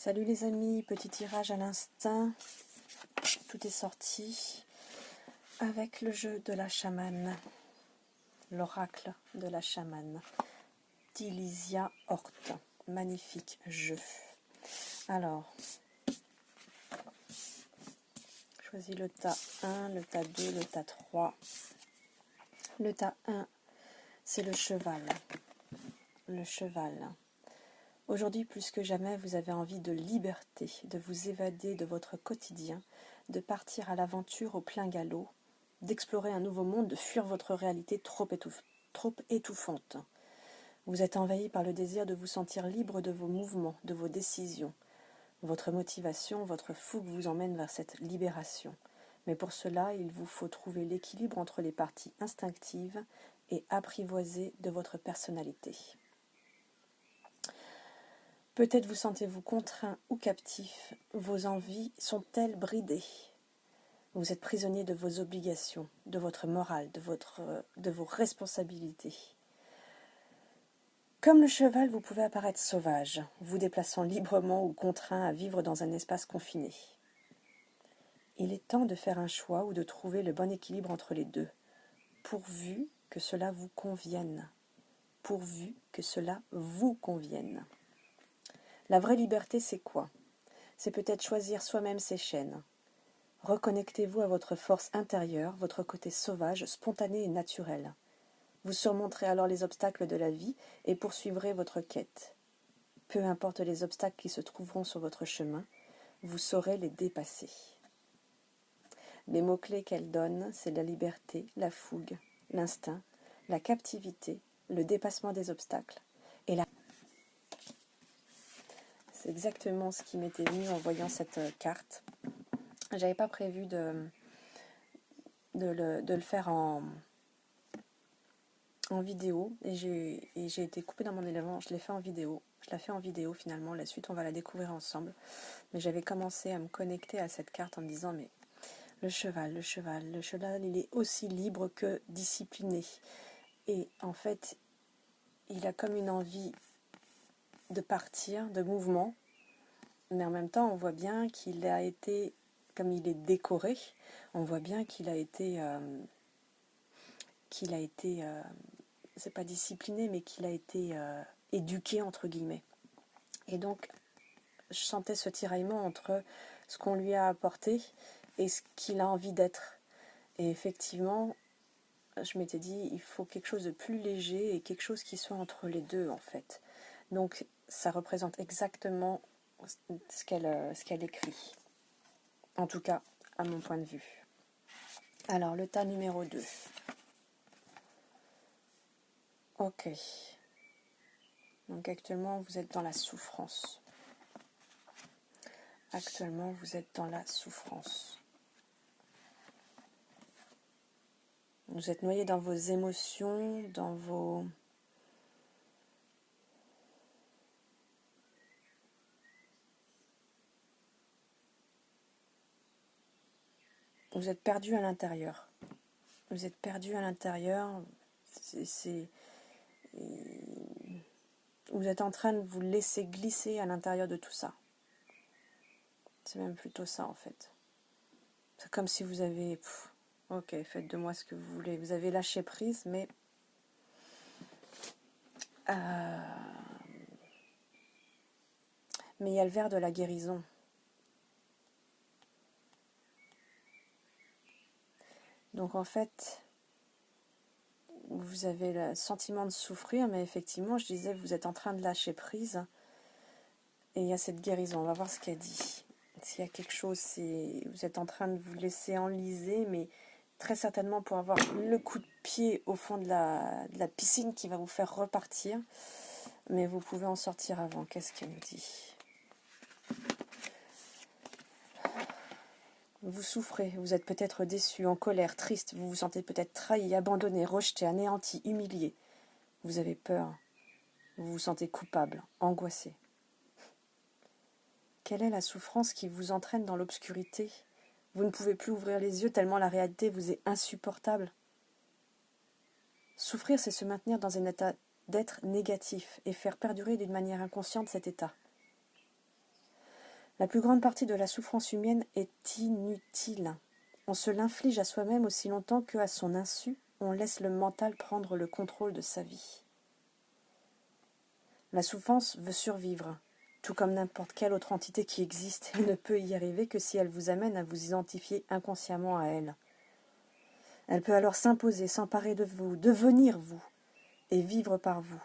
Salut les amis, petit tirage à l'instinct, tout est sorti avec le jeu de la chamane, l'oracle de la chamane, d'Elysia Hort, magnifique jeu. Alors, choisis le tas 1, le tas 2, le tas 3. Le tas 1, c'est le cheval. Le cheval. Aujourd'hui, plus que jamais, vous avez envie de liberté, de vous évader de votre quotidien, de partir à l'aventure au plein galop, d'explorer un nouveau monde, de fuir votre réalité trop étouffante. Vous êtes envahi par le désir de vous sentir libre de vos mouvements, de vos décisions. Votre motivation, votre fougue vous emmène vers cette libération. Mais pour cela, il vous faut trouver l'équilibre entre les parties instinctives et apprivoisées de votre personnalité. Peut-être vous sentez-vous contraint ou captif, vos envies sont-elles bridées? Vous êtes prisonnier de vos obligations, de votre morale, de vos responsabilités. Comme le cheval, vous pouvez apparaître sauvage, vous déplaçant librement ou contraint à vivre dans un espace confiné. Il est temps de faire un choix ou de trouver le bon équilibre entre les deux, pourvu que cela vous convienne. Pourvu que cela vous convienne. La vraie liberté, c'est quoi? C'est peut-être choisir soi-même ses chaînes. Reconnectez-vous à votre force intérieure, votre côté sauvage, spontané et naturel. Vous surmonterez alors les obstacles de la vie et poursuivrez votre quête. Peu importe les obstacles qui se trouveront sur votre chemin, vous saurez les dépasser. Les mots-clés qu'elle donne, c'est la liberté, la fougue, l'instinct, la captivité, le dépassement des obstacles et la... C'est exactement ce qui m'était venu en voyant cette carte. J'avais pas prévu de le faire en vidéo et j'ai été coupée dans mon élément. Je l'ai fait en vidéo. Je la fais en vidéo finalement. La suite, on va la découvrir ensemble. Mais j'avais commencé à me connecter à cette carte en me disant mais le cheval, il est aussi libre que discipliné. Et en fait, il a comme une envie de partir, de mouvement. Mais en même temps, on voit bien qu'il a été, comme il est décoré, on voit bien qu'il a été c'est pas discipliné, mais qu'il a été éduqué, entre guillemets. Et donc, je sentais ce tiraillement entre ce qu'on lui a apporté et ce qu'il a envie d'être. Et effectivement, je m'étais dit, il faut quelque chose de plus léger et quelque chose qui soit entre les deux, en fait. Donc, ça représente exactement ce qu'elle écrit. En tout cas, à mon point de vue. Alors, le tas numéro 2. Ok. Donc, actuellement, vous êtes dans la souffrance. Actuellement, vous êtes dans la souffrance. Vous êtes noyé dans vos émotions, dans vos... Vous êtes perdu à l'intérieur. Vous êtes perdu à l'intérieur. Vous êtes en train de vous laisser glisser à l'intérieur de tout ça. C'est même plutôt ça, en fait. C'est comme si vous avez... ok, faites de moi ce que vous voulez. Vous avez lâché prise, mais... Mais il y a le verre de la guérison. Donc, en fait... Vous avez le sentiment de souffrir, mais effectivement, je disais, vous êtes en train de lâcher prise. Et il y a cette guérison. On va voir ce qu'elle dit. S'il y a quelque chose, vous êtes en train de vous laisser enliser, mais très certainement pour avoir le coup de pied au fond de la piscine qui va vous faire repartir. Mais vous pouvez en sortir avant. Qu'est-ce qu'elle nous dit ? Vous souffrez, vous êtes peut-être déçu, en colère, triste, vous vous sentez peut-être trahi, abandonné, rejeté, anéanti, humilié. Vous avez peur, vous vous sentez coupable, angoissé. Quelle est la souffrance qui vous entraîne dans l'obscurité ? Vous ne pouvez plus ouvrir les yeux tellement la réalité vous est insupportable. Souffrir, c'est se maintenir dans un état d'être négatif et faire perdurer d'une manière inconsciente cet état. La plus grande partie de la souffrance humaine est inutile. On se l'inflige à soi-même aussi longtemps qu'à son insu, on laisse le mental prendre le contrôle de sa vie. La souffrance veut survivre, tout comme n'importe quelle autre entité qui existe, et ne peut y arriver que si elle vous amène à vous identifier inconsciemment à elle. Elle peut alors s'imposer, s'emparer de vous, devenir vous, et vivre par vous.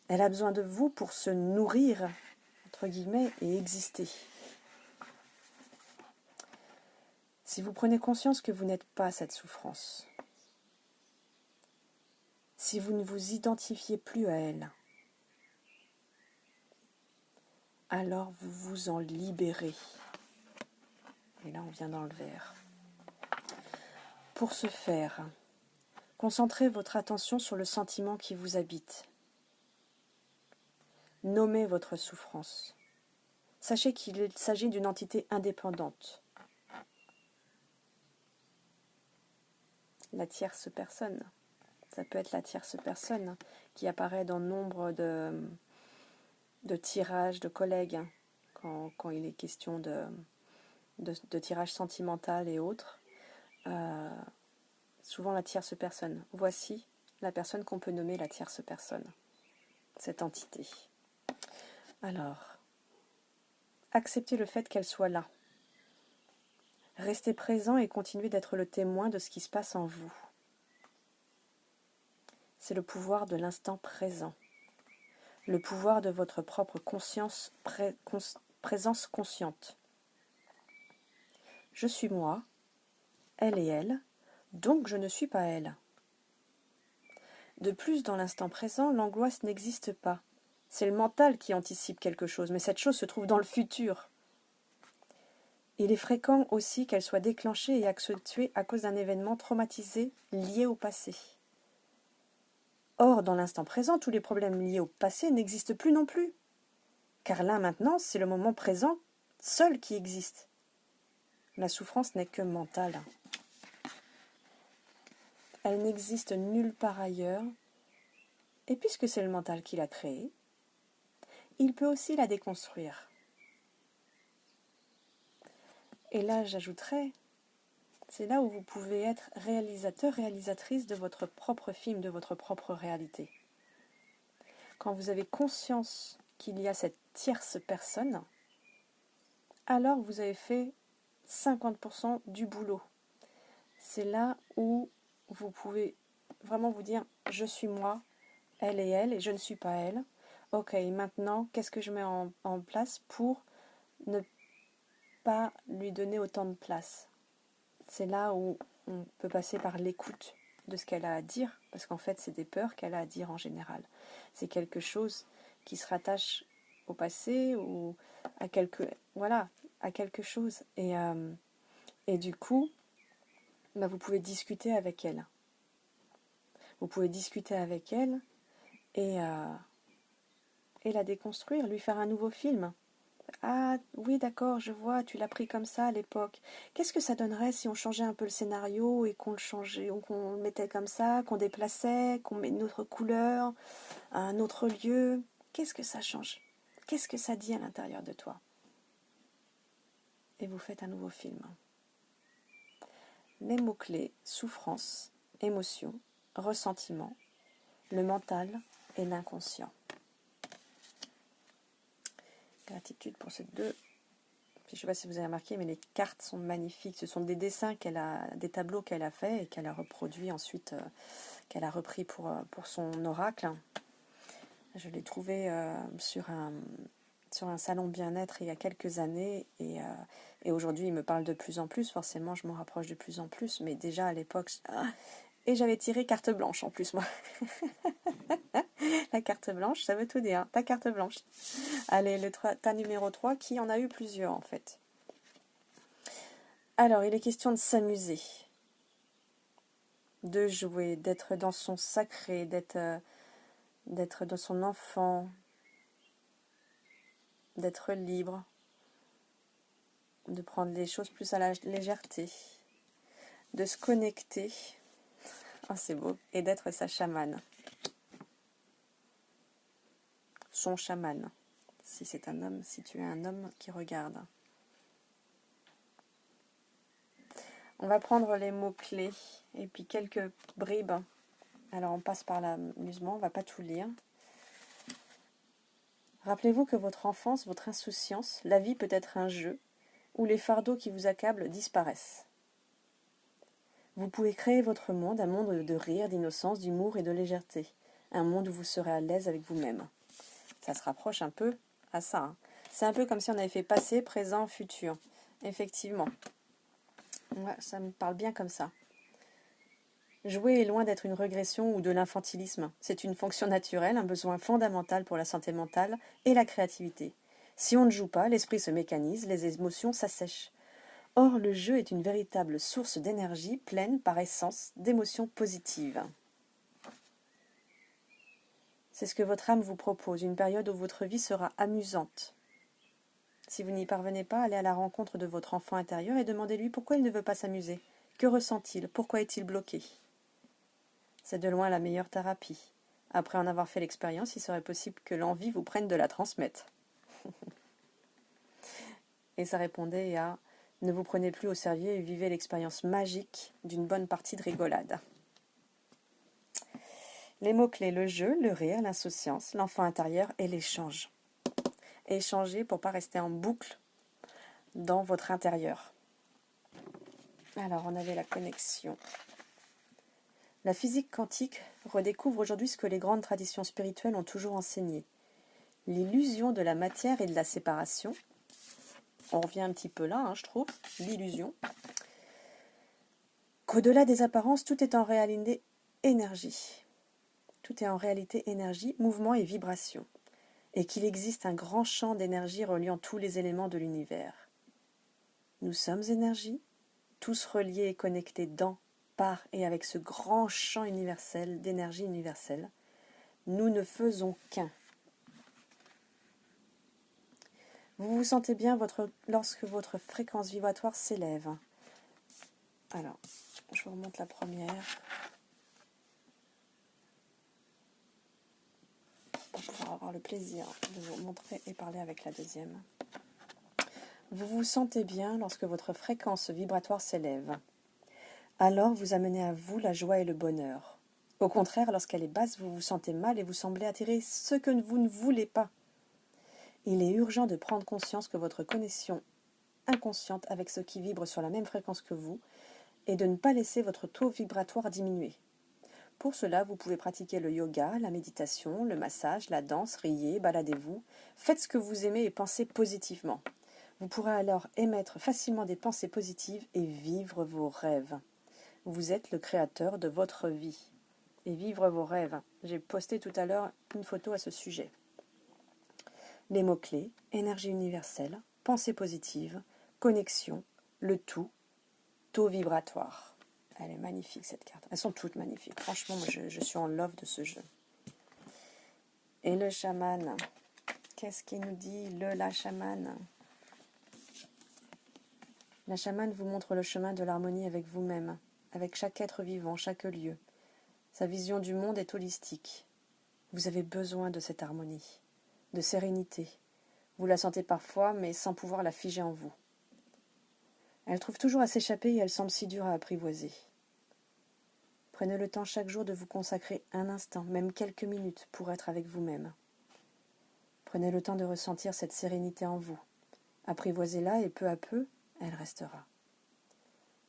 Elle a besoin de vous pour se nourrir, entre guillemets, et exister. Si vous prenez conscience que vous n'êtes pas cette souffrance, si vous ne vous identifiez plus à elle, alors vous vous en libérez. Et là, on vient dans le vert. Pour ce faire, concentrez votre attention sur le sentiment qui vous habite. Nommez votre souffrance. Sachez qu'il s'agit d'une entité indépendante. La tierce personne. Ça peut être la tierce personne qui apparaît dans nombre de tirages de collègues, quand il est question de tirage sentimental et autres. Souvent la tierce personne. Voici la personne qu'on peut nommer la tierce personne, cette entité. Alors, acceptez le fait qu'elle soit là. Restez présent et continuez d'être le témoin de ce qui se passe en vous. C'est le pouvoir de l'instant présent, le pouvoir de votre propre conscience, présence consciente. Je suis moi, elle et elle, donc je ne suis pas elle. De plus, dans l'instant présent, l'angoisse n'existe pas. C'est le mental qui anticipe quelque chose, mais cette chose se trouve dans le futur. Il est fréquent aussi qu'elle soit déclenchée et accentuée à cause d'un événement traumatisé lié au passé. Or, dans l'instant présent, tous les problèmes liés au passé n'existent plus non plus. Car là, maintenant, c'est le moment présent seul qui existe. La souffrance n'est que mentale. Elle n'existe nulle part ailleurs. Et puisque c'est le mental qui l'a créée, il peut aussi la déconstruire. Et là, j'ajouterais, c'est là où vous pouvez être réalisateur, réalisatrice de votre propre film, de votre propre réalité. Quand vous avez conscience qu'il y a cette tierce personne, alors vous avez fait 50% du boulot. C'est là où vous pouvez vraiment vous dire « je suis moi, elle et je ne suis pas elle ». Ok, maintenant, qu'est-ce que je mets en place pour ne pas lui donner autant de place? C'est là où on peut passer par l'écoute de ce qu'elle a à dire, parce qu'en fait, c'est des peurs qu'elle a à dire en général. C'est quelque chose qui se rattache au passé ou à quelque chose. Et du coup, vous pouvez discuter avec elle. Vous pouvez discuter avec elle et la déconstruire, lui faire un nouveau film. Ah oui, d'accord, je vois, tu l'as pris comme ça à l'époque. Qu'est-ce que ça donnerait si on changeait un peu le scénario et qu'on le changeait, ou qu'on le mettait comme ça, qu'on déplaçait, qu'on met une autre couleur, un autre lieu? Qu'est-ce que ça change? Qu'est-ce que ça dit à l'intérieur de toi? Et vous faites un nouveau film. Les mots-clés: souffrance, émotion, ressentiment, le mental et l'inconscient. Gratitude pour ces deux. Je ne sais pas si vous avez remarqué, mais les cartes sont magnifiques. Ce sont des dessins des tableaux qu'elle a fait et qu'elle a reproduit ensuite, qu'elle a repris pour son oracle. Je l'ai trouvé sur un salon bien-être il y a quelques années et aujourd'hui il me parle de plus en plus. Forcément, je m'en rapproche de plus en plus, mais déjà à l'époque, et j'avais tiré carte blanche en plus, moi. La carte blanche, ça veut tout dire, ta carte blanche. Allez, ta numéro 3, qui en a eu plusieurs en fait. Alors, il est question de s'amuser, de jouer, d'être dans son sacré, d'être dans son enfant, d'être libre, de prendre les choses plus à la légèreté, de se connecter, c'est beau, et d'être sa chamane. Son chaman. si c'est un homme, si tu es un homme qui regarde. On va prendre les mots-clés et puis quelques bribes. Alors on passe par l'amusement, on ne va pas tout lire. Rappelez-vous que votre enfance, votre insouciance, la vie peut être un jeu où les fardeaux qui vous accablent disparaissent. Vous pouvez créer votre monde, un monde de rire, d'innocence, d'humour et de légèreté. Un monde où vous serez à l'aise avec vous-même. Ça se rapproche un peu à ça. Hein. C'est un peu comme si on avait fait passé, présent, futur. Effectivement. Ouais, ça me parle bien comme ça. Jouer est loin d'être une régression ou de l'infantilisme. C'est une fonction naturelle, un besoin fondamental pour la santé mentale et la créativité. Si on ne joue pas, l'esprit se mécanise, les émotions s'assèchent. Or, le jeu est une véritable source d'énergie pleine, par essence, d'émotions positives. C'est ce que votre âme vous propose, une période où votre vie sera amusante. Si vous n'y parvenez pas, allez à la rencontre de votre enfant intérieur et demandez-lui pourquoi il ne veut pas s'amuser. Que ressent-il? Pourquoi est-il bloqué? C'est de loin la meilleure thérapie. Après en avoir fait l'expérience, il serait possible que l'envie vous prenne de la transmettre. Et ça répondait à « Ne vous prenez plus au sérieux et vivez l'expérience magique d'une bonne partie de rigolade ». Les mots-clés, le jeu, le rire, l'insouciance, l'enfant intérieur et l'échange. Échanger pour ne pas rester en boucle dans votre intérieur. Alors, on avait la connexion. La physique quantique redécouvre aujourd'hui ce que les grandes traditions spirituelles ont toujours enseigné. L'illusion de la matière et de la séparation. On revient un petit peu là, hein, je trouve, l'illusion. Qu'au-delà des apparences, tout est en réalité énergie. Tout est en réalité énergie, mouvement et vibration. Et qu'il existe un grand champ d'énergie reliant tous les éléments de l'univers. Nous sommes énergie, tous reliés et connectés dans, par et avec ce grand champ universel, d'énergie universelle. Nous ne faisons qu'un. Vous vous sentez bien lorsque votre fréquence vibratoire s'élève. Alors, je vous remonte la première. Pour pouvoir avoir le plaisir de vous montrer et parler avec la deuxième. Vous vous sentez bien lorsque votre fréquence vibratoire s'élève. Alors vous amenez à vous la joie et le bonheur. Au contraire, lorsqu'elle est basse, vous vous sentez mal et vous semblez attirer ce que vous ne voulez pas. Il est urgent de prendre conscience que votre connexion inconsciente avec ce qui vibre sur la même fréquence que vous et de ne pas laisser votre taux vibratoire diminuer. Pour cela, vous pouvez pratiquer le yoga, la méditation, le massage, la danse, riez, baladez-vous. Faites ce que vous aimez et pensez positivement. Vous pourrez alors émettre facilement des pensées positives et vivre vos rêves. Vous êtes le créateur de votre vie. Et vivre vos rêves. J'ai posté tout à l'heure une photo à ce sujet. Les mots-clés, énergie universelle, pensée positive, connexion, le tout, taux vibratoire. Elle est magnifique cette carte. Elles sont toutes magnifiques. Franchement, moi, je suis en love de ce jeu. Et le chaman. Qu'est-ce qu'il nous dit, la chamane? La chamane vous montre le chemin de l'harmonie avec vous-même, avec chaque être vivant, chaque lieu. Sa vision du monde est holistique. Vous avez besoin de cette harmonie, de sérénité. Vous la sentez parfois, mais sans pouvoir la figer en vous. Elle trouve toujours à s'échapper et elle semble si dure à apprivoiser. Prenez le temps chaque jour de vous consacrer un instant, même quelques minutes, pour être avec vous-même. Prenez le temps de ressentir cette sérénité en vous. Apprivoisez-la et peu à peu, elle restera.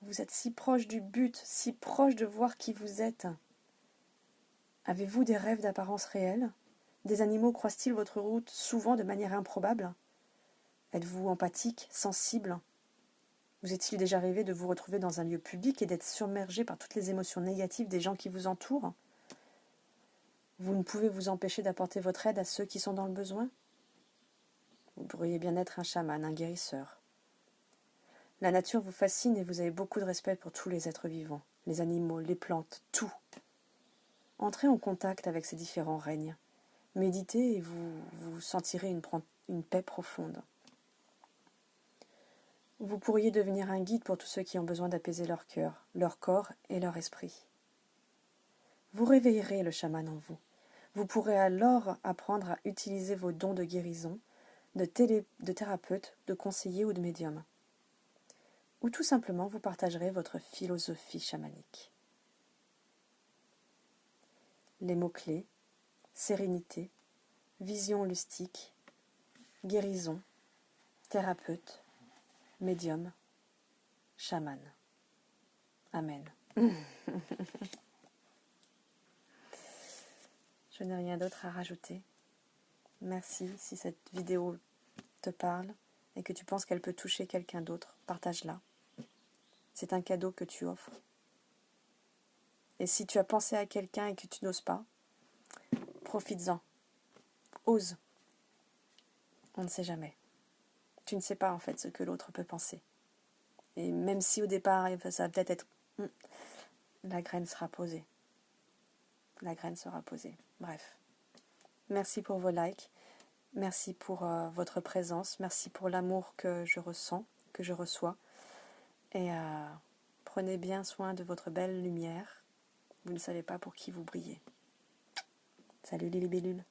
Vous êtes si proche du but, si proche de voir qui vous êtes. Avez-vous des rêves d'apparence réelle? Des animaux croisent-ils votre route souvent de manière improbable? Êtes-vous empathique, sensible? Vous est-il déjà arrivé de vous retrouver dans un lieu public et d'être submergé par toutes les émotions négatives des gens qui vous entourent? Vous ne pouvez vous empêcher d'apporter votre aide à ceux qui sont dans le besoin? Vous pourriez bien être un chaman, un guérisseur. La nature vous fascine et vous avez beaucoup de respect pour tous les êtres vivants, les animaux, les plantes, tout. Entrez en contact avec ces différents règnes. Méditez et vous sentirez une paix profonde. Vous pourriez devenir un guide pour tous ceux qui ont besoin d'apaiser leur cœur, leur corps et leur esprit. Vous réveillerez le chaman en vous. Vous pourrez alors apprendre à utiliser vos dons de guérison, de thérapeute, de conseiller ou de médium. Ou tout simplement vous partagerez votre philosophie chamanique. Les mots-clés: sérénité, vision holistique, guérison, thérapeute, médium, chaman. Amen. Je n'ai rien d'autre à rajouter. Merci si cette vidéo te parle et que tu penses qu'elle peut toucher quelqu'un d'autre, partage-la. C'est un cadeau que tu offres. Et si tu as pensé à quelqu'un et que tu n'oses pas, profites-en. Ose. On ne sait jamais. Tu ne sais pas en fait ce que l'autre peut penser. Et même si au départ, ça va peut-être être... la graine sera posée. La graine sera posée. Bref. Merci pour vos likes. Merci pour votre présence. Merci pour l'amour que je ressens, que je reçois. Et prenez bien soin de votre belle lumière. Vous ne savez pas pour qui vous brillez. Salut les libellules.